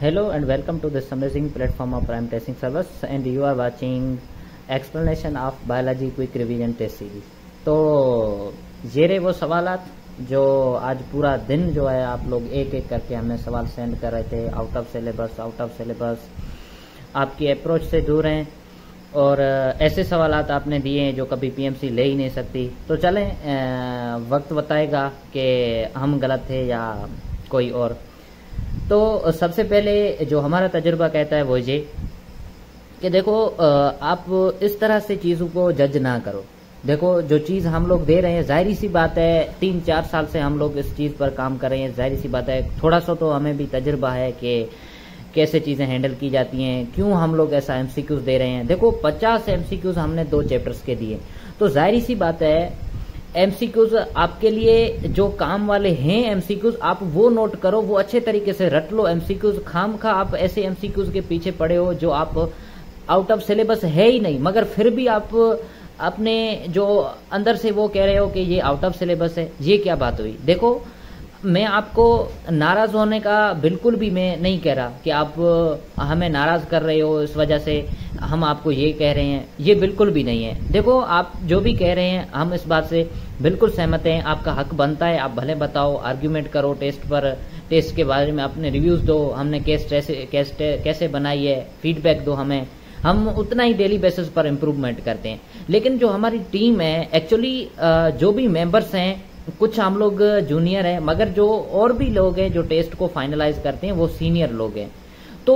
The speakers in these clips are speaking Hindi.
Hello and welcome to this amazing platform of Prime Testing Service and you are watching explanation of Biology Quick Revision Test Series। तो ये रहे वो सवालात जो आज पूरा दिन जो है आप लोग एक एक करके हमें सवाल सेंड कर रहे थे। आउट ऑफ सिलेबस आपकी अप्रोच से दूर हैं और ऐसे सवालात आपने दिए हैं जो कभी पीएमसी ले ही नहीं सकती। तो चलें वक्त बताएगा कि हम गलत थे या कोई और। तो सबसे पहले जो हमारा तजुर्बा कहता है वो ये कि देखो आप इस तरह से चीज़ों को जज ना करो। देखो जो चीज़ हम लोग दे रहे हैं, जाहिर सी बात है 3-4 साल से हम लोग इस चीज़ पर काम कर रहे हैं, जाहिर सी बात है थोड़ा सा तो हमें भी तजुर्बा है कि कैसे चीज़ें हैंडल की जाती हैं, क्यों हम लोग ऐसा एमसीक्यूज दे रहे हैं। देखो 50 एमसीक्यूज हमने 2 चैप्टर्स के दिए, तो जाहिर सी बात है एमसीक्यूज आपके लिए जो काम वाले हैं एमसीक्यूज आप वो नोट करो, वो अच्छे तरीके से रट लो। एमसीक्यूज खामखा आप ऐसे एमसीक्यूज के पीछे पड़े हो जो आप आउट ऑफ सिलेबस है ही नहीं, मगर फिर भी आप अपने जो अंदर से वो कह रहे हो कि ये आउट ऑफ सिलेबस है। ये क्या बात हुई? देखो मैं आपको नाराज होने का बिल्कुल भी मैं नहीं कह रहा कि आप हमें नाराज कर रहे हो इस वजह से हम आपको ये कह रहे हैं, ये बिल्कुल भी नहीं है। देखो आप जो भी कह रहे हैं हम इस बात से बिल्कुल सहमत हैं, आपका हक बनता है, आप भले बताओ, आर्ग्यूमेंट करो टेस्ट पर, टेस्ट के बारे में अपने रिव्यूज दो, हमने कैसे बनाई है, फीडबैक दो हमें, हम उतना ही डेली बेसिस पर इम्प्रूवमेंट करते हैं। लेकिन जो हमारी टीम है एक्चुअली जो भी मेंबर्स हैं, कुछ हम लोग जूनियर हैं मगर जो और भी लोग हैं जो टेस्ट को फाइनलाइज करते हैं वो सीनियर लोग हैं। तो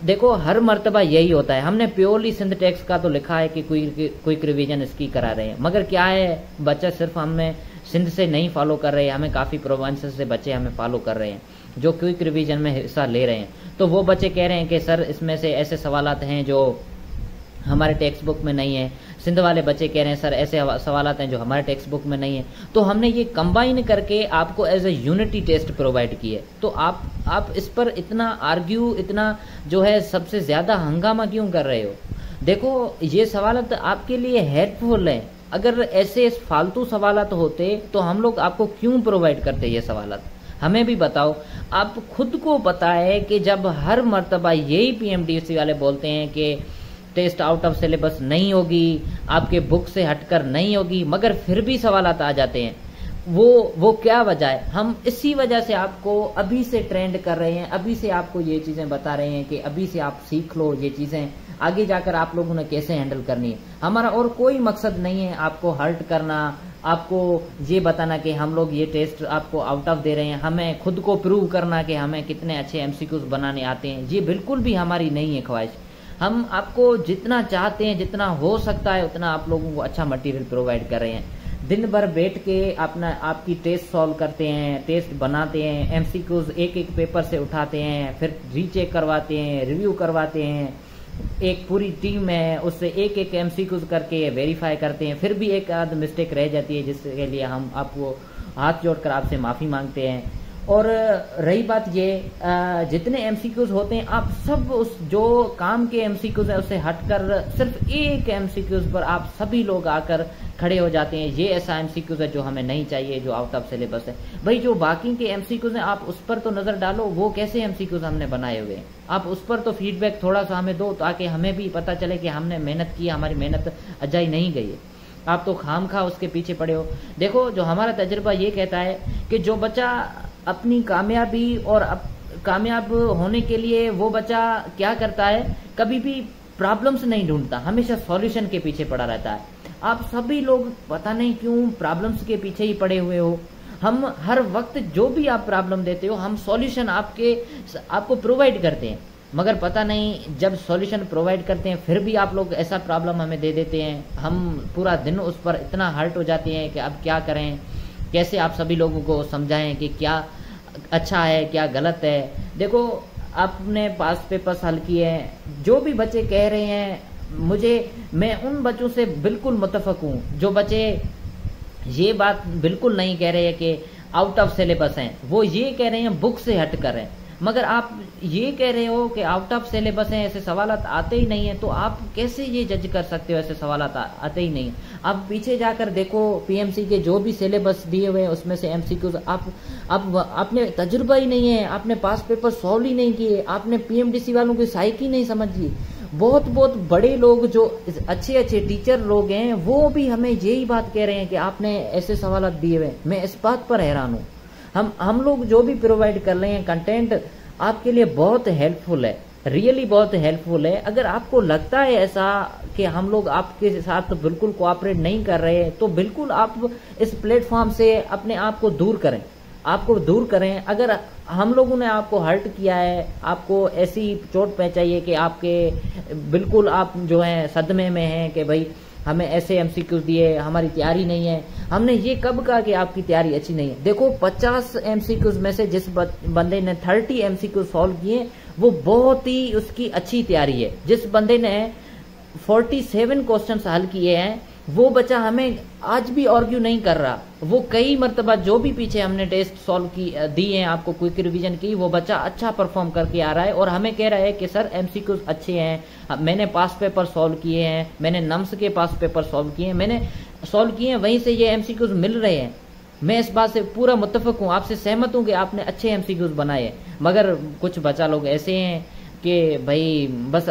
देखो हर मर्तबा यही होता है, हमने प्योरली सिंथेटिक्स का तो लिखा है कि क्विक रिवीजन इसकी करा रहे हैं, मगर क्या है बच्चा सिर्फ हमें सिंध से नहीं फॉलो कर रहे हैं, हमें काफ़ी प्रोविंसेस से बच्चे हमें फॉलो कर रहे हैं जो क्विक रिवीजन में हिस्सा ले रहे हैं। तो वो बच्चे कह रहे हैं कि सर इसमें से ऐसे सवालात हैं जो हमारे टेक्स्ट बुक में नहीं है, सिंध वाले बच्चे कह रहे हैं सर ऐसे सवालात हैं जो हमारे टेक्स्ट बुक में नहीं है। तो हमने ये कंबाइन करके आपको as a unity test provide की है। तो आप इस पर इतना आर्ग्यू, इतना जो है सबसे ज्यादा हंगामा क्यों कर रहे हो? देखो ये सवालात आपके लिए हेल्पफुल हैं, अगर ऐसे फालतू सवालात होते तो हम लोग आपको क्यों प्रोवाइड करते ये सवालात? हमें भी बताओ। आप खुद को पता है कि जब हर मर्तबा यही पीएमडीसी वाले बोलते हैं कि टेस्ट आउट ऑफ सिलेबस नहीं होगी, आपके बुक से हटकर नहीं होगी, मगर फिर भी सवालात आ जाते हैं, वो क्या वजह है? हम इसी वजह से आपको अभी से ट्रेंड कर रहे हैं, अभी से आपको ये चीजें बता रहे हैं कि अभी से आप सीख लो ये चीजें, आगे जाकर आप लोगों ने कैसे हैंडल करनी है। हमारा और कोई मकसद नहीं है आपको हर्ट करना, आपको ये बताना कि हम लोग ये टेस्ट आपको आउट ऑफ दे रहे हैं, हमें खुद को प्रूव करना कि हमें कितने अच्छे एमसीक्यूज बनाने आते हैं। ये बिल्कुल भी हमारी नहीं है ख्वाहिश। हम आपको जितना चाहते हैं, जितना हो सकता है उतना आप लोगों को अच्छा मटेरियल प्रोवाइड कर रहे हैं। दिन भर बैठ के आपकी टेस्ट सॉल्व करते हैं, टेस्ट बनाते हैं, एमसीक्यूज एक एक पेपर से उठाते हैं, फिर रीचेक करवाते हैं, रिव्यू करवाते हैं। एक पूरी टीम है उससे एक एक एमसीक्यूज करके वेरीफाई करते हैं, फिर भी एक आध मिस्टेक रह जाती है जिसके लिए हम आपको हाथ जोड़कर आपसे माफी मांगते हैं। और रही बात ये जितने एमसीक्यूज होते हैं आप सब उस जो काम के एमसीक्यूज है उससे हटकर सिर्फ एक एमसीक्यूज पर आप सभी लोग आकर खड़े हो जाते हैं। ये ऐसा एमसीक्यूज है जो हमें नहीं चाहिए, जो आउट ऑफ सिलेबस है। भाई जो बाकी के एमसीक्यूज हैं आप उस पर तो नजर डालो, वो कैसे एमसीक्यूज हमने बनाए हुए हैं, आप उस पर तो फीडबैक थोड़ा सा हमें दो ताकि हमें भी पता चले कि हमने मेहनत की, हमारी मेहनत अजाई नहीं गई है। आप तो खामखा उसके पीछे पड़े हो। देखो जो हमारा तजुर्बा ये कहता है कि जो बच्चा अपनी कामयाबी और कामयाब होने के लिए वो बच्चा क्या करता है, कभी भी प्रॉब्लम्स नहीं ढूंढता, हमेशा सॉल्यूशन के पीछे पड़ा रहता है। आप सभी लोग पता नहीं क्यों प्रॉब्लम्स के पीछे ही पड़े हुए हो। हम हर वक्त जो भी आप प्रॉब्लम देते हो हम सॉल्यूशन आपको प्रोवाइड करते हैं, मगर पता नहीं जब सॉल्यूशन प्रोवाइड करते हैं फिर भी आप लोग ऐसा प्रॉब्लम हमें दे देते हैं। हम पूरा दिन उस पर इतना हर्ट हो जाते हैं कि अब क्या करें, कैसे आप सभी लोगों को समझाएं कि क्या अच्छा है क्या गलत है। देखो आपने पास पेपर्स हल किए हैं, जो भी बच्चे कह रहे हैं मैं उन बच्चों से बिल्कुल मुतफिक हूँ जो बच्चे ये बात बिल्कुल नहीं कह रहे हैं कि आउट ऑफ सिलेबस हैं, वो ये कह रहे हैं बुक से हट कर हैं। मगर आप ये कह रहे हो कि आउट ऑफ सिलेबस है, ऐसे सवालात आते ही नहीं है, तो आप कैसे ये जज कर सकते हो ऐसे सवालात आते ही नहीं? आप पीछे जाकर देखो, पीएमसी के जो भी सिलेबस दिए हुए हैं उसमें से एमसीक्यूज आपने तजुर्बा ही नहीं है, आपने पास पेपर सॉल्व ही नहीं किए, आपने पीएमडीसी वालों की साइकी नहीं समझी। बहुत बहुत बड़े लोग जो अच्छे अच्छे टीचर लोग हैं वो भी हमें यही बात कह रहे हैं कि आपने ऐसे सवालात दिए हुए। मैं इस बात पर हैरान हूँ। हम लोग जो भी प्रोवाइड कर रहे हैं कंटेंट आपके लिए बहुत हेल्पफुल है, रियली बहुत हेल्पफुल है। अगर आपको लगता है ऐसा कि हम लोग आपके साथ बिल्कुल कोऑपरेट नहीं कर रहे, तो बिल्कुल आप इस प्लेटफॉर्म से अपने आप को दूर करें। अगर हम लोगों ने आपको हर्ट किया है, आपको ऐसी चोट पहुंचाई है कि आपके बिल्कुल आप जो है सदमे में हैं कि भाई हमें ऐसे एमसीक्यूज दिए, हमारी तैयारी नहीं है। हमने ये कब कहा कि आपकी तैयारी अच्छी नहीं है? देखो 50 एमसीक्यूज में से जिस बंदे ने 30 एमसीक्यूज सॉल्व किए वो बहुत ही उसकी अच्छी तैयारी है। जिस बंदे ने 47 क्वेश्चंस हल किए हैं वो बच्चा हमें आज भी आर्ग्यू नहीं कर रहा। वो कई मरतबा जो भी पीछे हमने टेस्ट सॉल्व की दिए हैं आपको क्विक रिवीजन की, वो बच्चा अच्छा परफॉर्म करके आ रहा है और हमें कह रहा है कि सर एमसीक्यूज अच्छे हैं, मैंने पास पेपर सॉल्व किए हैं, मैंने नम्स के पास पेपर सॉल्व किए हैं, वहीं से ये एमसीक्यूज मिल रहे हैं। मैं इस बात से पूरा मुत्तफिक हूँ, आपसे सहमत हूँ कि आपने अच्छे एमसीक्यूज बनाए। मगर कुछ बच्चा लोग ऐसे हैं कि भाई बस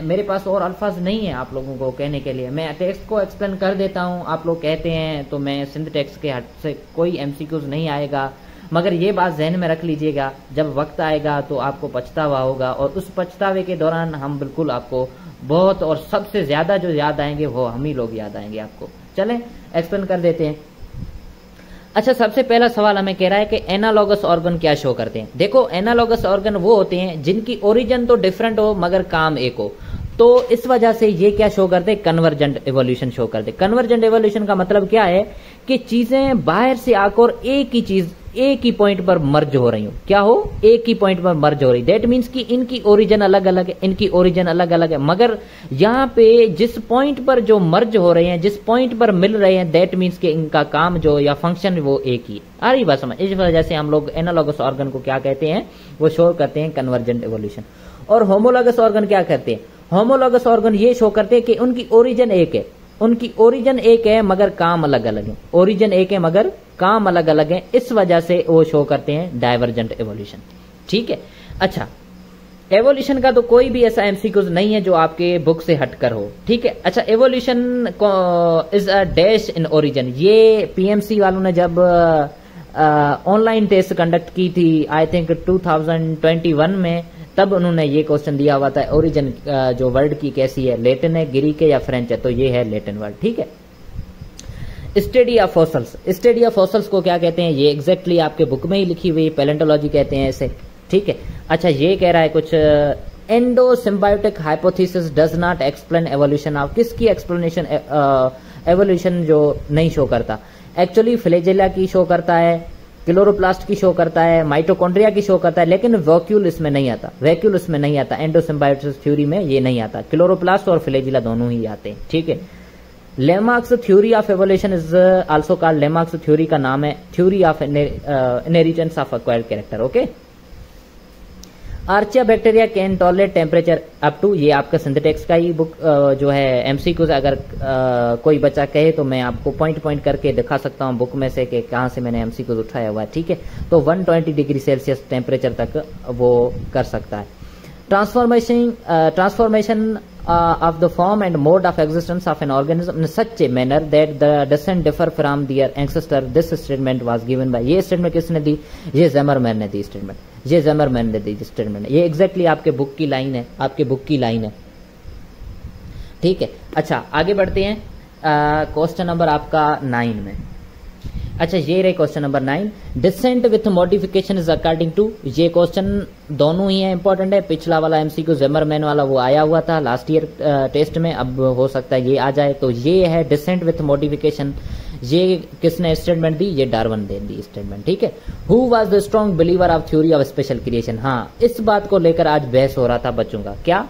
मेरे पास और अल्फाज नहीं है आप लोगों को कहने के लिए। मैं टेक्स्ट को एक्सप्लेन कर देता हूँ, आप लोग कहते हैं तो मैं सिंध टेक्स्ट के हट से कोई एमसीक्यूज नहीं आएगा। मगर ये बात जहन में रख लीजिएगा, जब वक्त आएगा तो आपको पछतावा होगा और उस पछतावे के दौरान हम बिल्कुल आपको बहुत और सबसे ज्यादा जो याद आएंगे वो हम ही लोग याद आएंगे आपको। चलें एक्सप्लेन कर देते हैं। अच्छा, सबसे पहला सवाल हमें कह रहा है कि एनालॉगस ऑर्गन क्या शो करते हैं। देखो एनालॉगस ऑर्गन वो होते हैं जिनकी ओरिजिन तो डिफरेंट हो मगर काम एक हो। तो इस वजह से ये क्या शो करते हैं? कन्वर्जेंट एवोल्यूशन शो करते हैं। कन्वर्जेंट एवोल्यूशन का मतलब क्या है कि चीजें बाहर से आकर एक ही पॉइंट पर मर्ज हो रही हो। क्या हो? एक ही पॉइंट पर मर्ज हो रही। दैट मीन्स कि इनकी ओरिजिन अलग अलग है, इनकी ओरिजिन अलग अलग है, मगर यहाँ पे जिस पॉइंट पर जो मर्ज हो रहे हैं, जिस पॉइंट पर मिल रहे हैं, दैट मीन्स कि इनका काम जो या फंक्शन वो एक ही। आ रही बात समझ? इस वजह से हम लोग एनालॉगस ऑर्गन को क्या कहते हैं? वो शो करते हैं कन्वर्जेंट एवोल्यूशन। और होमोलॉगस ऑर्गन क्या करते हैं? होमोलॉगस ऑर्गन ये शो करते हैं कि उनकी ओरिजिन एक है मगर काम अलग अलग है। ओरिजिन एक है मगर काम अलग अलग है, इस वजह से वो शो करते हैं डाइवर्जेंट एवोल्यूशन। ठीक है। अच्छा, एवोल्यूशन का तो कोई भी ऐसा एमसीक्यूज नहीं है जो आपके बुक से हटकर हो। ठीक है। अच्छा, evolution is a dash in origin. ये पीएमसी वालों ने जब ऑनलाइन टेस्ट कंडक्ट की थी, आई थिंक 2021 में, तब उन्होंने ये क्वेश्चन दिया हुआ था ओरिजिन जो वर्ड की कैसी है, लैटिन है, ग्रीक है या फ्रेंच है? तो ये है लैटिन वर्ड। ठीक है। Study of fossils. Study of fossils को क्या कहते हैं? ये एग्जैक्टली आपके बुक में ही लिखी हुई पैलेंटोलॉजी कहते हैं इसे। ठीक है। अच्छा, ये कह रहा है कुछ endo symbiotic hypothesis does not explain evolution of. किसकी एक्सप्लेनेशन एवोल्यूशन जो नहीं शो करता? एक्चुअली फ्लैजेला की शो करता है, क्लोरोप्लास्ट की शो करता है, माइटोकॉन्ड्रिया की शो करता है, लेकिन वैक्यूल इसमें नहीं आता। एंडोसिम्बायोसिस थ्योरी में ये नहीं आता। क्लोरोप्लास्ट और फ्लैजेला दोनों ही आते हैं। ठीक है। Lamarck's theory of evolution is also called, Lamarck's theory का नाम है theory of inheritance of acquired character. Okay. Archaea bacteria can tolerate temperature up to, ये आपका सिंथेटिक्स का ही बुक जो है एमसीक्यूज। अगर कोई बच्चा कहे तो मैं आपको पॉइंट करके दिखा सकता हूँ बुक में से कि कहाँ से मैंने एमसीक्यूज उठाया हुआ है। ठीक है। तो 120 डिग्री सेल्सियस टेम्परेचर तक वो कर सकता है। Transformation of the form and mode of existence of an organism in such a manner that the descent differ from their ancestor. This statement was given by, ये स्टेटमेंट किसने दी? ये ज़ेमरमैन ने दी स्टेटमेंट। ये एग्जैक्टली आपके बुक की लाइन है, ठीक है। अच्छा, आगे बढ़ते हैं क्वेश्चन नंबर आपका 9 में। अच्छा, ये रहे question number 9। Descent with modification is according to. ये क्वेश्चन दोनों ही है, इंपॉर्टेंट है। पिछला वाला एमसीक्यू ज़ेमरमैन वाला वो आया हुआ था लास्ट ईयर टेस्ट में, अब हो सकता है ये आ जाए। तो ये है डिसेंट विथ मॉडिफिकेशन। ये किसने स्टेटमेंट दी? ये डार्विन ने दी स्टेटमेंट। ठीक है। Who was the strong believer of theory of special creation. हाँ, इस बात को लेकर आज बहस हो रहा था बच्चों का। क्या?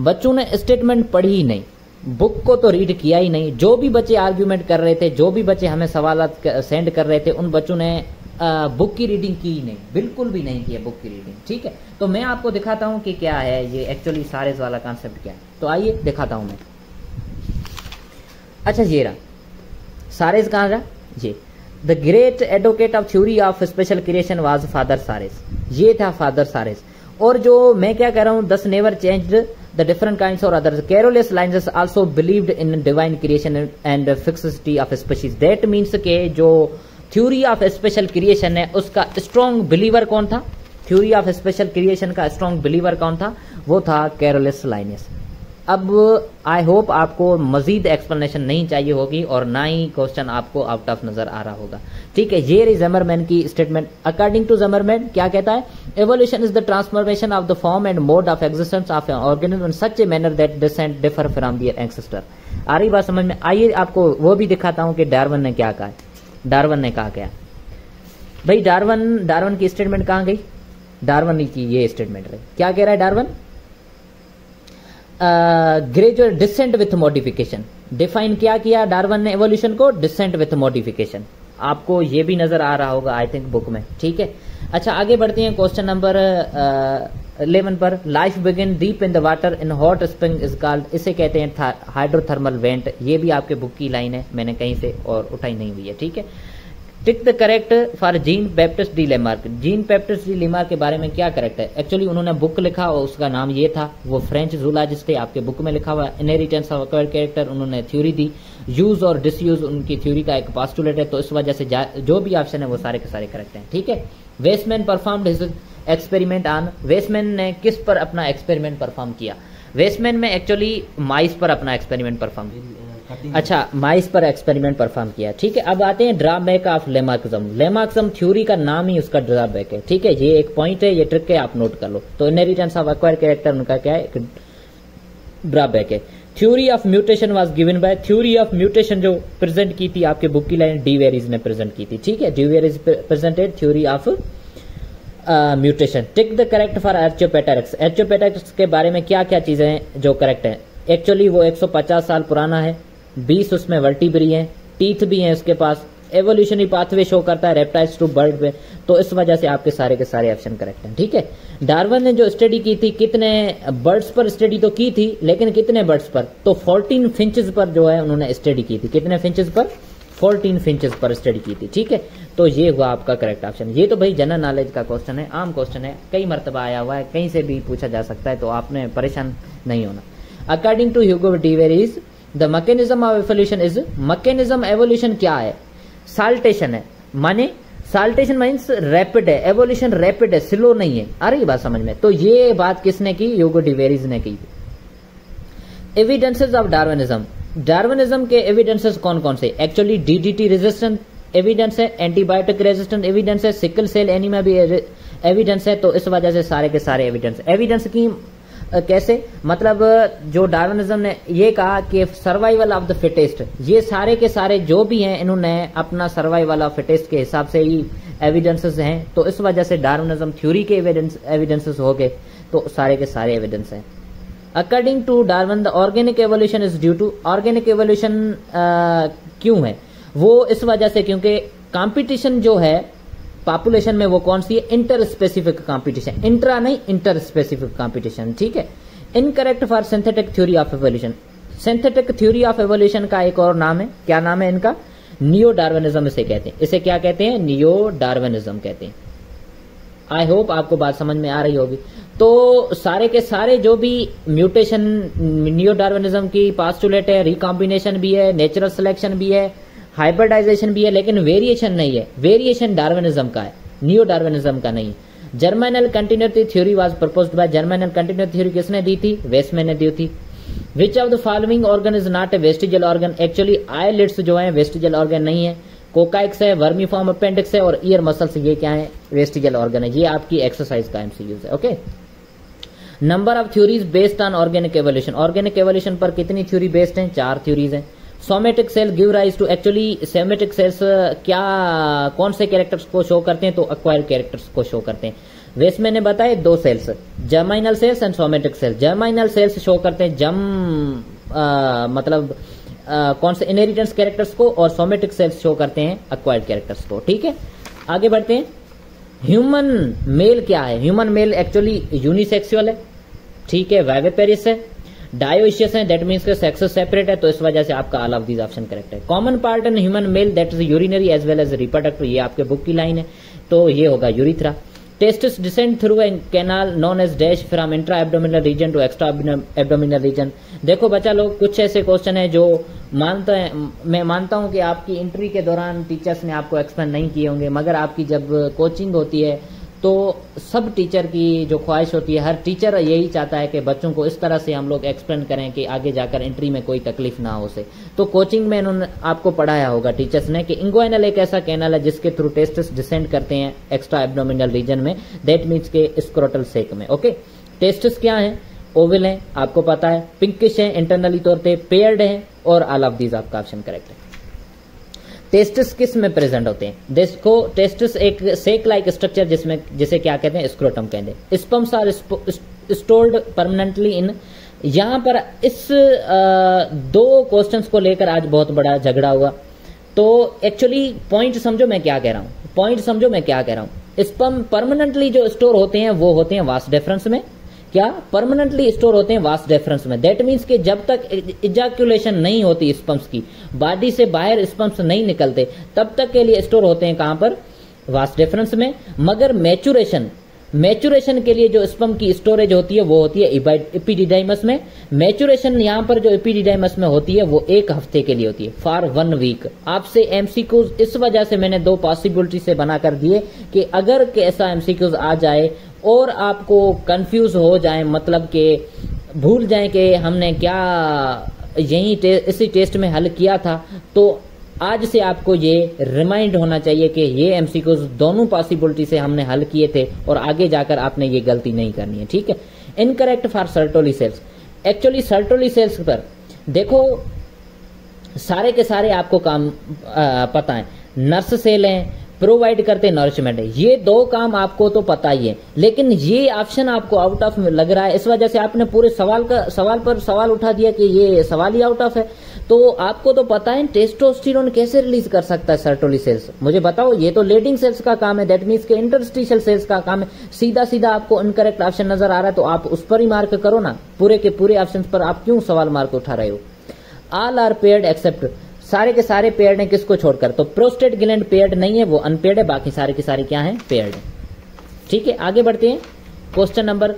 बच्चों ने स्टेटमेंट पढ़ी ही नहीं, बुक को तो रीड किया ही नहीं। जो भी बच्चे आर्ग्यूमेंट कर रहे थे, जो भी बच्चे हमें सवाल सेंड कर रहे थे, उन बच्चों ने बुक की रीडिंग की नहीं, बिल्कुल भी नहीं की है बुक की रीडिंग, ठीक है। तो मैं आपको दिखाता हूं कि क्या है ये एक्चुअली सारेज वाला कॉन्सेप्ट क्या है। तो आइए दिखाता हूं मैं। अच्छा ये रहा सारेज, कहाँ रहा ये, the great advocate of theory of special creation was father Suarez, ये था फादर सारेज। और जो मैं क्या कह रहा हूं, thus never changed the different kinds और others, Carolus Linnaeus also believed in divine creation and fixity of species. That means के जो थ्योरी ऑफ स्पेशल क्रिएशन है उसका स्ट्रॉन्ग बिलीवर कौन था, थ्योरी ऑफ स्पेशल क्रिएशन का स्ट्रॉन्ग बिलीवर कौन था, वो था कैरोलेस लाइनस। अब आई होप आपको मजीद एक्सप्लेनेशन नहीं चाहिए होगी और ना ही क्वेश्चन आपको आउट ऑफ नजर आ रहा होगा, ठीक है। ये रही ज़मरमैन की स्टेटमेंट। अकॉर्डिंग टू ज़मरमैन क्या कहता है, evolution is the transformation of the form and mode of existence of an organism in such a manner that descent differ from their ancestor. आ रही बात समझ में? आइए आपको वो भी दिखाता हूं कि डार्विन ने क्या कहा। डार्विन ने कहा क्या भाई, डार्विन की स्टेटमेंट कहां गई, डार्विन की ये स्टेटमेंट रही। क्या कह रहा है Darwin, gradual descent with modification. Define क्या किया डार्विन ने एवोल्यूशन को, डिसेंट विथ मॉडिफिकेशन। आपको ये भी नजर आ रहा होगा आई थिंक बुक में, ठीक है। अच्छा आगे बढ़ते हैं क्वेश्चन नंबर 11 पर। Life begin deep in the water in hot spring is called, इसे कहते हैं हाइड्रोथर्मल वेंट। ये भी आपके बुक की लाइन है, मैंने कहीं से और उठाई नहीं हुई है, ठीक है। टिक the correct for Jean Baptiste D Lamarck. Jean Baptiste D Lamarck के बारे में क्या करेक्ट है, एक्चुअली उन्होंने बुक लिखा और उसका नाम ये था, वो फ्रेंच जूलॉजिस्ट थे, आपके बुक में लिखा हुआ। इनहेरिटेंस ऑफ एक्वायर्ड कैरेक्टर उन्होंने थ्योरी दी, यूज और डिसयूज उनकी थ्योरी का एक पोस्टुलेट है, तो इस वजह से जो भी ऑप्शन है वो सारे के सारे करेक्ट हैं, ठीक है। Westman performed his experiment on, Westman ने किस पर अपना एक्सपेरिमेंट परफॉर्म किया, वेस्टमैन में एक्चुअली माइस पर अपना एक्सपेरिमेंट परफॉर्म किया। अच्छा माइस पर एक्सपेरिमेंट परफॉर्म किया, ठीक है। अब आते हैं ड्रॉबैक ऑफ लेमार्क्सिज्म। लेमार्क्सिज्म थ्योरी का नाम ही उसका ड्रॉबैक है, ठीक है। ये एक पॉइंट है, ये ट्रिक है, आप नोट कर लो। तो इनहेरिटेंस ऑफ एक्वायर्ड कैरेक्टर उनका क्या है, एक ड्रॉबैक है। Theory of mutation was given by, theory of mutation जो प्रेजेंट की थी आपके बुक की लाइन डी वेरीज ने प्रेजेंट की थी, ठीक है। De Vries presented theory of mutation. Tick the correct for archaeopteryx. Archaeopteryx के बारे में क्या क्या चीजें हैं जो करेक्ट है, एक्चुअली वो 150 साल पुराना है, 20 उसमें वर्टिब्री हैं, टीथ भी हैं उसके पास, एवोल्यूशनरी पाथवे शो करता है रेप्टाइल्स टू बर्ड पे, तो इस वजह से आपके सारे के सारे ऑप्शन करेक्ट हैं, ठीक है। डार्विन ने जो स्टडी की थी, कितने बर्ड्स पर स्टडी तो की थी, लेकिन कितने बर्ड्स पर, तो 14 फिंचेस पर जो है उन्होंने स्टडी की थी। कितने फिंचेस पर, 14 फिंचेस पर स्टडी की थी, ठीक है। तो ये हुआ आपका करेक्ट ऑप्शन। ये तो भाई जनरल नॉलेज का क्वेश्चन है, आम क्वेश्चन है, कई मरतबा आया हुआ है, कहीं से भी पूछा जा सकता है, तो आपने परेशान नहीं होना। According to Hugo de Vries the mechanism of evolution is, mechanism evolution क्या है, साल्टेशन है, माने साल्टेशन मीन्स रैपिड है, एवोल्यूशन रैपिड है, स्लो नहीं है। आ रही बात समझ में? तो ये बात किसने की, ह्यूगो डी वेरीज ने की। एविडेंसेस ऑफ डार्विनिज्म, डार्विनिज्म के एविडेंसेस कौन कौन से, एक्चुअली डीडीटी रेजिस्टेंट एविडेंस है, एंटीबायोटिक रेजिस्टेंट एविडेंस है, सिकल सेल एनीमिया भी एविडेंस है, तो इस वजह से सारे के सारे एविडेंस की कैसे, मतलब जो डार्विनिज्म ने ये कहा कि सर्वाइवल ऑफ द फिटेस्ट, ये सारे के सारे जो भी हैं इन्होंने अपना सर्वाइवल ऑफ फिटेस्ट के हिसाब से ही एविडेंसेस हैं, तो इस वजह से डार्विनिज्म थ्योरी के एविडेंसेस हो गए, तो सारे के सारे एविडेंस हैं। According to Darwin the organic evolution is due to, organic evolution क्यों है, वो इस वजह से क्योंकि कंपटीशन जो है पॉपुलेशन में वो कौन सी है, इंटर स्पेसिफिक कंपटीशन, इंट्रा नहीं इंटर स्पेसिफिक कंपटीशन, ठीक है। Incorrect for synthetic theory of evolution, synthetic theory of evolution का एक और नाम है, क्या नाम है इनका, नियो डार्विनिज्म इसे कहते हैं, इसे क्या कहते हैं, नियो डार्विनिज्म कहते हैं। आई होप आपको बात समझ में आ रही होगी। तो सारे के सारे जो भी म्यूटेशन नियो डार्विनिज्म की पास्टुलेट है, रिकॉम्बिनेशन भी है, नेचुरल सिलेक्शन भी है, हाइब्रिडाइजेशन भी है, लेकिन वेरिएशन नहीं है, वेरिएशन डार्विनिज्म का है, नियो डार्विनिज्म का नहीं है। Germinal continuity theory was proposed by, germinal continuity theory किसने दी थी, वेस्टमैन ने दी थी। Which of the following organ is not a vestigial organ, actually eyelids जो है वेस्टिजियल ऑर्गन नहीं है, कोकाइक्स है, वर्मीफॉर्म अपेंडिक्स है, और ईयर मसल्स ये क्या है, वेस्टिजियल ऑर्गन है। ये आपकी एक्सरसाइज का एमसीक्यूज है, okay. Number of theories based on organic evolution, organic evolution पर कितनी थ्योरी बेस्ड हैं, 4 थ्योरीज हैं। Somatic cell give rise to, actually somatic cells क्या कौन से कैरेक्टर्स को शो करते हैं, तो एक्वायर्ड कैरेक्टर्स को शो करते हैं। वेस्टमैन ने बताया 2 cells, germinal cells and somatic cells. Germinal cells show करते हैं मतलब कौन से इनहेरिटेंस कैरेक्टर्स को, और सोमेटिक सेल्स शो करते हैं एक्वायर्ड कैरेक्टर्स को, ठीक है। आगे बढ़ते हैं। ह्यूमन मेल क्या है? ह्यूमन मेल एक्चुअली यूनिसेक्सुअल है, ठीक है, वाइविपेरियस है, डायोइशियस है, दैट मीन्स के सेक्स सेपरेट है, तो इस वजह से आपका all of these option correct है। Common part in human male that is urinary as well as reproductive, ये आपके बुक की लाइन है, तो ये होगा urethra. Testis descend through a canal known as dash from intra abdominal region to extra abdominal region. देखो बच्चा लोग, कुछ ऐसे क्वेश्चन है जो मैं मानता हूं कि आपकी इंट्री के दौरान टीचर्स ने आपको एक्सप्लेन नहीं किए होंगे, मगर आपकी जब कोचिंग होती है तो सब टीचर की जो ख्वाहिश होती है, हर टीचर यही चाहता है कि बच्चों को इस तरह से हम लोग एक्सप्लेन करें कि आगे जाकर एंट्री में कोई तकलीफ ना हो से। तो कोचिंग में इन्होंने आपको पढ़ाया होगा टीचर्स ने कि इंग्वाइनल एक ऐसा कैनल है जिसके थ्रू टेस्टिस डिसेंड करते हैं एक्स्ट्रा एब्डोमिनल रीजन में, दैट मीन्स के स्क्रोटल सेक में। ओके, टेस्टिस क्या है? ओवल है, आपको पता है, पिंकिश है, इंटरनली तौर पे पेयर्ड है, और ऑल ऑफ दीज आपका ऑप्शन करेक्ट है। टेस्टिस किस में प्रेजेंट होते हैं? देखो टेस्टिस एक सेक लाइक स्ट्रक्चर जिसमें, जिसे क्या कहते हैं, स्क्रोटम कहते हैं। Sperms are stored permanently in, यहां पर इस दो क्वेश्चंस को लेकर आज बहुत बड़ा झगड़ा हुआ। तो एक्चुअली पॉइंट समझो मैं क्या कह रहा हूं, स्पर्म परमानेंटली जो स्टोर होते हैं वो होते हैं वास डेफरेंस में। क्या? परमानेंटली स्टोर होते हैं वास डेफरेंस में। दैट मीन्स कि जब तक इजैक्यूलेशन नहीं होती स्पर्म्स की, बॉडी से बाहर स्पर्म्स नहीं निकलते, तब तक के लिए स्टोर होते हैं कहां पर? वास डेफरेंस में। मगर मैचुरेशन के लिए जो स्पर्म की स्टोरेज होती है वो होती है एपिडिडाइमस में। मैचुरेशन यहां पर जो एपिडिडाइमस में होती है वो 1 हफ्ते के लिए होती है, फॉर 1 वीक। आपसे एमसीक्यूज इस वजह से मैंने 2 पॉसिबिलिटी से बना कर दिए कि अगर के ऐसा एमसीक्यूज आ जाए और आपको कंफ्यूज हो जाए, मतलब कि भूल जाए कि हमने क्या इसी टेस्ट में हल किया था, तो आज से आपको ये रिमाइंड होना चाहिए कि ये एमसीक्यूज दोनों पॉसिबिलिटी से हमने हल किए थे और आगे जाकर आपने ये गलती नहीं करनी है, ठीक है। Incorrect for Sertoli cells. Actually Sertoli cells पर देखो सारे के सारे आपको काम पता है, नर्स सेल हैं, प्रोवाइड करते नरिशमेंट है, ये 2 काम आपको तो पता ही है, लेकिन ये ऑप्शन आपको आउट ऑफ लग रहा है, इस वजह से आपने पूरे सवाल पर सवाल उठा दिया कि ये सवाल ही आउट ऑफ है। तो आपको तो पता है टेस्टोस्टेरोन कैसे रिलीज कर सकता है सर्टोली सेल्स, मुझे बताओ। ये तो लेडिंग सेल्स का काम है, दैट मीन्स के इंटरस्टिशियल सेल्स का काम है। सीधा सीधा आपको इनकरेक्ट ऑप्शन नजर आ रहा है तो आप उस पर ही मार्क करो ना, पूरे के पूरे ऑप्शन पर आप क्यों सवाल मार्क उठा रहे हो? ऑल आर पेयर्ड एक्सेप्ट, सारे के सारे पेयर्ड हैं, किसको छोड़कर? तो प्रोस्टेट ग्लैंड पेयर्ड नहीं है, वो अनपेयर्ड है, बाकी सारे के सारे क्या हैं? पेयर्ड है, ठीक है। आगे बढ़ते हैं क्वेश्चन नंबर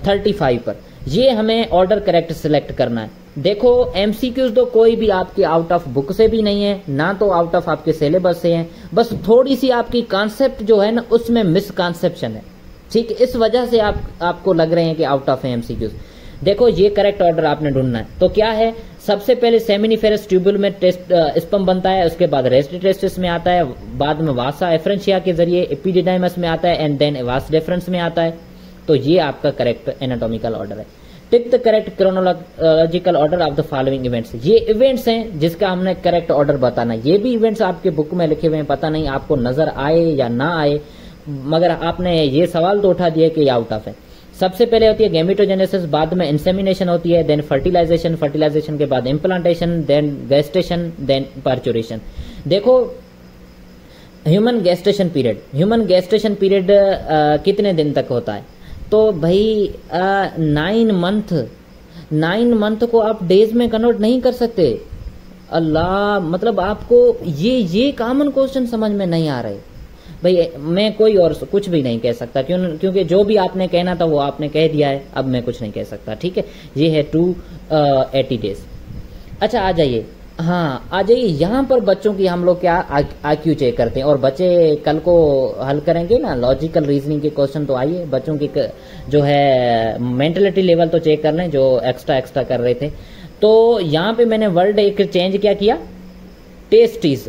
35 पर। ये हमें ऑर्डर करेक्ट सिलेक्ट करना है। देखो एमसीक्यूज तो कोई भी आपके आउट ऑफ बुक से भी नहीं है, ना तो आउट ऑफ आपके सिलेबस से है, बस थोड़ी सी आपकी कॉन्सेप्ट जो है ना उसमें मिसकॉन्सेप्शन है, ठीक है, इस वजह से आपको लग रहे हैं कि आउट ऑफ है एमसीक्यूज। देखो ये करेक्ट ऑर्डर आपने ढूंढना है, तो क्या है? सबसे पहले सेमिनिफेरस ट्यूब्यूल में स्पर्म बनता है, उसके बाद रेस्ट टेस्टिस में आता है, बाद में वासा एफरेंशिया के जरिए एपिडिडाइमस में आता है, एंड देन वास डेफरेंस में आता है। तो ये आपका करेक्ट एनाटॉमिकल ऑर्डर है। टिक the correct chronological order of the following events. ये इवेंट्स हैं जिसका हमने करेक्ट ऑर्डर बताना है। ये भी इवेंट्स आपके बुक में लिखे हुए हैं, पता नहीं आपको नजर आए या ना आए, मगर आपने ये सवाल तो उठा दिया कि आउट ऑफ है। सबसे पहले होती है गैमेटोजेनेसिस, बाद में इंसेमिनेशन होती है, देन फर्टिलाइजेशन, फर्टिलाइजेशन के बाद implantation, then gestation, then parturition. देखो ह्यूमन गेस्टेशन पीरियड कितने दिन तक होता है? तो भाई 9 मंथ को आप डेज में कन्वर्ट नहीं कर सकते। अल्लाह, मतलब आपको ये कॉमन क्वेश्चन समझ में नहीं आ रहे भाई। मैं कोई और कुछ भी नहीं कह सकता, क्योंकि जो भी आपने कहना था वो आपने कह दिया है, अब मैं कुछ नहीं कह सकता, ठीक है। ये है 280 डेज। अच्छा आ जाइए, हाँ आ जाइए, यहाँ पर बच्चों की हम लोग क्या आईक्यू चेक करते हैं, और बच्चे कल को हल करेंगे ना लॉजिकल रीजनिंग के क्वेश्चन, तो आइए बच्चों की जो है मेंटलिटी लेवल तो चेक कर लें, जो एक्स्ट्रा कर रहे थे। तो यहाँ पे मैंने वर्ड एक चेंज क्या किया, टेस्टीज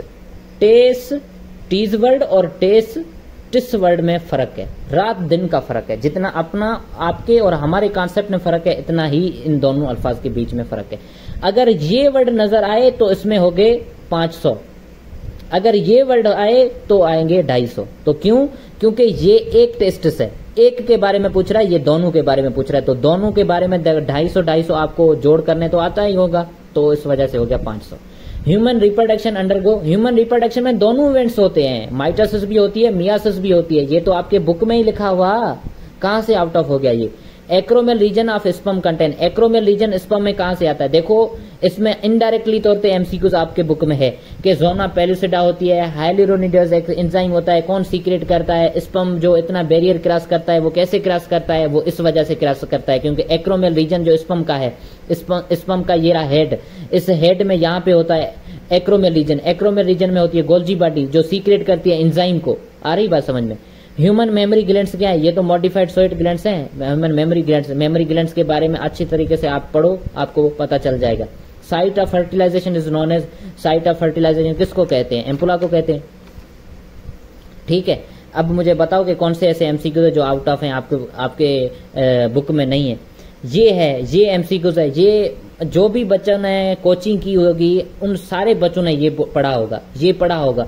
वर्ड और टेस्टिस वर्ड में फर्क है, रात दिन का फर्क है। जितना अपना आपके और हमारे कॉन्सेप्ट में फर्क है, इतना ही इन दोनों अल्फाज के बीच में फर्क है। अगर ये वर्ड नजर आए तो इसमें हो गए 500, अगर ये वर्ड आए तो आएंगे 250। तो क्यों? क्योंकि ये एक टेस्टिस है, एक के बारे में पूछ रहा है, ये दोनों के बारे में पूछ रहा है, तो दोनों के बारे में 250 आपको जोड़ करने तो आता ही होगा, तो इस वजह से हो गया 500। Human reproduction undergo, human reproduction में दोनों इवेंट्स होते हैं, माइटोसिस भी होती है, मियासिस भी होती है। ये तो आपके बुक में ही लिखा हुआ, कहां से आउट ऑफ हो गया ये। Acrosomal region of sperm content, acrosomal region sperm में कहां से आता है? देखो इसमें इनडायरेक्टली तौर पे एमसीक्यूज आपके बुक में है कि जोना पेलुसिडा होती है, हाइलुरोनिडेज एक एंजाइम होता है, कौन सीक्रेट करता है, स्पर्म जो इतना बैरियर क्रॉस करता है वो कैसे क्रॉस करता है? वो इस वजह से क्रॉस करता है क्योंकि एक्रोमेल रीजन जो स्पर्म का है, स्पर्म का ये रहा हेड, इस हेड में यहाँ पे होता है एक्रोमेल रीजन। एक्रोमेल रीजन में होती है गोल्जी बॉडी जो सीक्रेट करती है एंजाइम को। आ रही बात समझ में? ह्यूमन मेमोरी ग्लैंड्स क्या है? ये तो मॉडिफाइड सोइट ग्लैंड्स हैं। Human mammary glands, mammary glands के बारे में अच्छी तरीके से आप पढ़ो, आपको पता चल जाएगा। Site of fertilisation is known as, site of fertilisation किसको कहते हैं? एम्पुला को कहते हैं। ठीक है, अब मुझे बताओ कि कौन से ऐसे एमसीक्यूज है जो आउट ऑफ हैं, आपके बुक में नहीं है। ये है, ये एमसीक्यूज है, ये जो भी बच्चों ने कोचिंग की होगी उन सारे बच्चों ने ये पढ़ा होगा, ये पढ़ा होगा।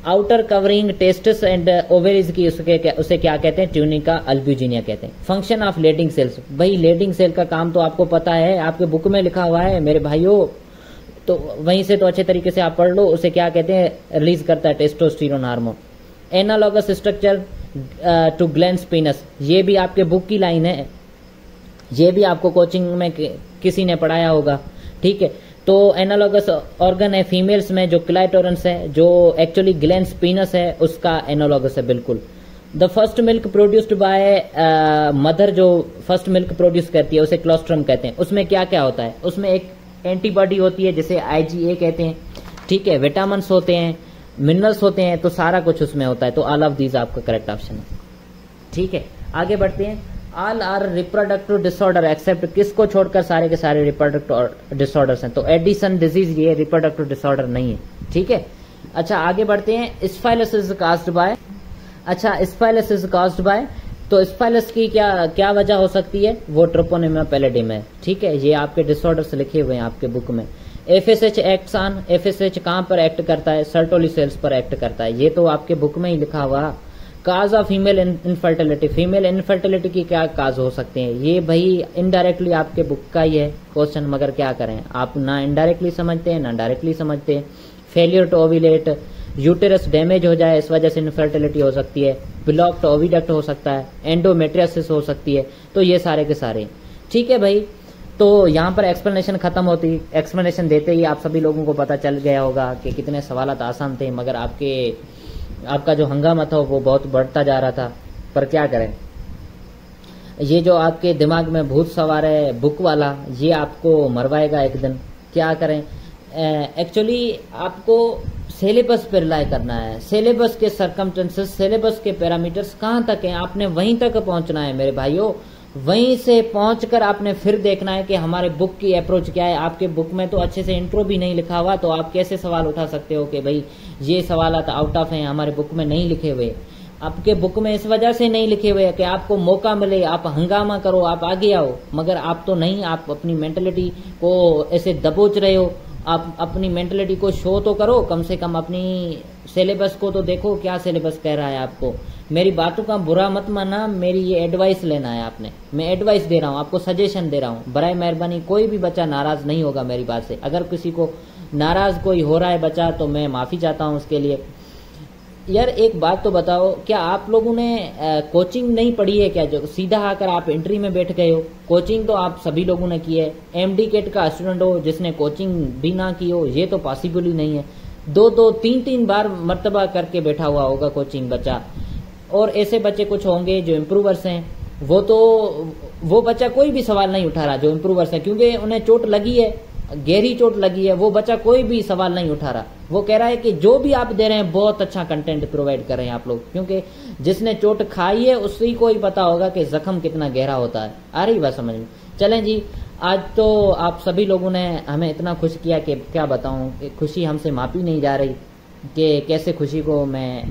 Outer covering testis and ovaries की उसे क्या कहते हैं? ट्यूनिका अल्ब्यूजिनिया कहते हैं। फंक्शन ऑफ लेडिंग सेल्स, भाई लेडिंग सेल का काम तो आपको पता है, आपके बुक में लिखा हुआ है मेरे भाइयों, तो वहीं से तो अच्छे तरीके से आप पढ़ लो। उसे क्या कहते हैं? रिलीज करता है testosterone hormone. Analogous structure to glands penis, ये भी आपके बुक की लाइन है, ये भी आपको कोचिंग में किसी ने पढ़ाया होगा। ठीक है, तो एनालॉगस ऑर्गन है फीमेल्स में जो क्लाइटोरस है, जो एक्चुअली ग्लैंड्स पीनस है, उसका एनालॉगस है बिल्कुल। The first milk produced by mother, जो फर्स्ट मिल्क प्रोड्यूस करती है उसे क्लोस्ट्रम कहते हैं। उसमें क्या क्या होता है? उसमें एक एंटीबॉडी होती है जिसे IgA कहते हैं। ठीक है, विटामिन होते हैं, मिनरल्स होते हैं, तो सारा कुछ उसमें होता है। तो ऑल ऑफ दीज आपका करेक्ट ऑप्शन है। ठीक है, आगे बढ़ते हैं। All are reproductive disorder except, किसको छोड़कर सारे के सारे रिप्रोडक्टिव डिसऑर्डर्स हैं। तो एडिसन डिजीज ये रिप्रोडक्टिव डिसऑर्डर नहीं है। ठीक है, अच्छा आगे बढ़ते हैं। स्पाइलस इज कास्ड बाय, अच्छा स्पाइलस इज कास्ड बाय, तो स्पाइलस की क्या वजह हो सकती है? वो ट्रोपोनिमा पैलेडियम है। ठीक है, ये आपके डिसऑर्डर्स लिखे हुए हैं आपके बुक में। FSH एक्ट्स ऑन, FSH कहां पर एक्ट करता है? सर्टोली सेल्स पर एक्ट करता है, ये तो आपके बुक में ही लिखा हुआ। Cause of female infertility, female infertility की क्या काज हो सकते हैं? ये भाई इनडायरेक्टली आपके बुक का ही है क्वेश्चन, मगर क्या करें, आप ना इनडायरेक्टली समझते हैं ना डायरेक्टली समझते हैं। Failure to ovulate, uterus damage हो जाए इस वजह से इनफर्टिलिटी हो सकती है। ब्लॉक्ड ओविडक्ट हो सकता है, एंडोमेट्रियोसिस हो सकती है। तो ये सारे के सारे। ठीक है भाई, तो यहाँ पर एक्सप्लेनेशन खत्म होती, एक्सप्लेनेशन देते ही आप सभी लोगों को पता चल गया होगा कि कितने सवालात आसान थे, मगर आपका जो हंगामा था वो बहुत बढ़ता जा रहा था। पर क्या करें, ये जो आपके दिमाग में भूत सवार है बुक वाला, ये आपको मरवाएगा एक दिन। क्या करें, एक्चुअली आपको सिलेबस पर रिलाई करना है। सिलेबस के सर्कमस्टेंसेस, सिलेबस के पैरामीटर्स कहाँ तक हैं, आपने वहीं तक पहुंचना है मेरे भाइयों। वहीं से पहुंचकर आपने फिर देखना है कि हमारे बुक की अप्रोच क्या है। आपके बुक में तो अच्छे से इंट्रो भी नहीं लिखा हुआ, तो आप कैसे सवाल उठा सकते हो कि भाई ये सवाल आउट ऑफ हैं, हमारे बुक में नहीं लिखे हुए। आपके बुक में इस वजह से नहीं लिखे हुए कि आपको मौका मिले, आप हंगामा करो, आप आगे आओ, मगर आप तो नहीं, आप अपनी मेंटलिटी को ऐसे दबोच रहे हो। आप अपनी मेंटलिटी को शो तो करो, कम से कम अपनी सिलेबस को तो देखो, क्या सिलेबस कह रहा है आपको। मेरी बातों का बुरा मत मानना, मेरी ये एडवाइस लेना है आपने। मैं एडवाइस दे रहा हूँ आपको, सजेशन दे रहा हूँ। बराए मेहरबानी कोई भी बच्चा नाराज नहीं होगा मेरी बात से। अगर किसी को नाराज कोई हो रहा है बच्चा, तो मैं माफी चाहता हूँ उसके लिए। यार एक बात तो बताओ, क्या आप लोगों ने कोचिंग नहीं पढ़ी है क्या? जो सीधा आकर आप एंट्री में बैठ गए हो। कोचिंग तो आप सभी लोगों ने की है। MD केट का स्टूडेंट हो जिसने कोचिंग भी ना की हो, ये तो पॉसिबल ही नहीं है। 2-2, 3-3 बार मर्तबा करके बैठा हुआ होगा कोचिंग बच्चा। और ऐसे बच्चे कुछ होंगे जो इम्प्रूवर्स हैं, वो बच्चा कोई भी सवाल नहीं उठा रहा जो इम्प्रूवर्स है, क्योंकि उन्हें चोट लगी है, गहरी चोट लगी है। वो बच्चा कोई भी सवाल नहीं उठा रहा, वो कह रहा है कि जो भी आप दे रहे हैं बहुत अच्छा कंटेंट प्रोवाइड कर रहे हैं आप लोग, क्योंकि जिसने चोट खाई है उसी को ही पता होगा कि जख्म कितना गहरा होता है। आ रही बात समझ में? चलें जी, आज तो आप सभी लोगों ने हमें इतना खुश किया कि क्या बताऊं, खुशी हमसे मापी नहीं जा रही कि कैसे खुशी को मैं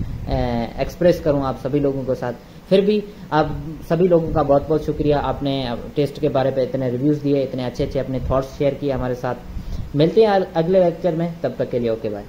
एक्सप्रेस करूं आप सभी लोगों के साथ। फिर भी आप सभी लोगों का बहुत बहुत शुक्रिया, आपने टेस्ट के बारे में इतने रिव्यूज दिए, इतने अच्छे अच्छे अपने थॉट्स शेयर किए हमारे साथ। मिलते हैं अगले लेक्चर में, तब तक के लिए ओके बाय।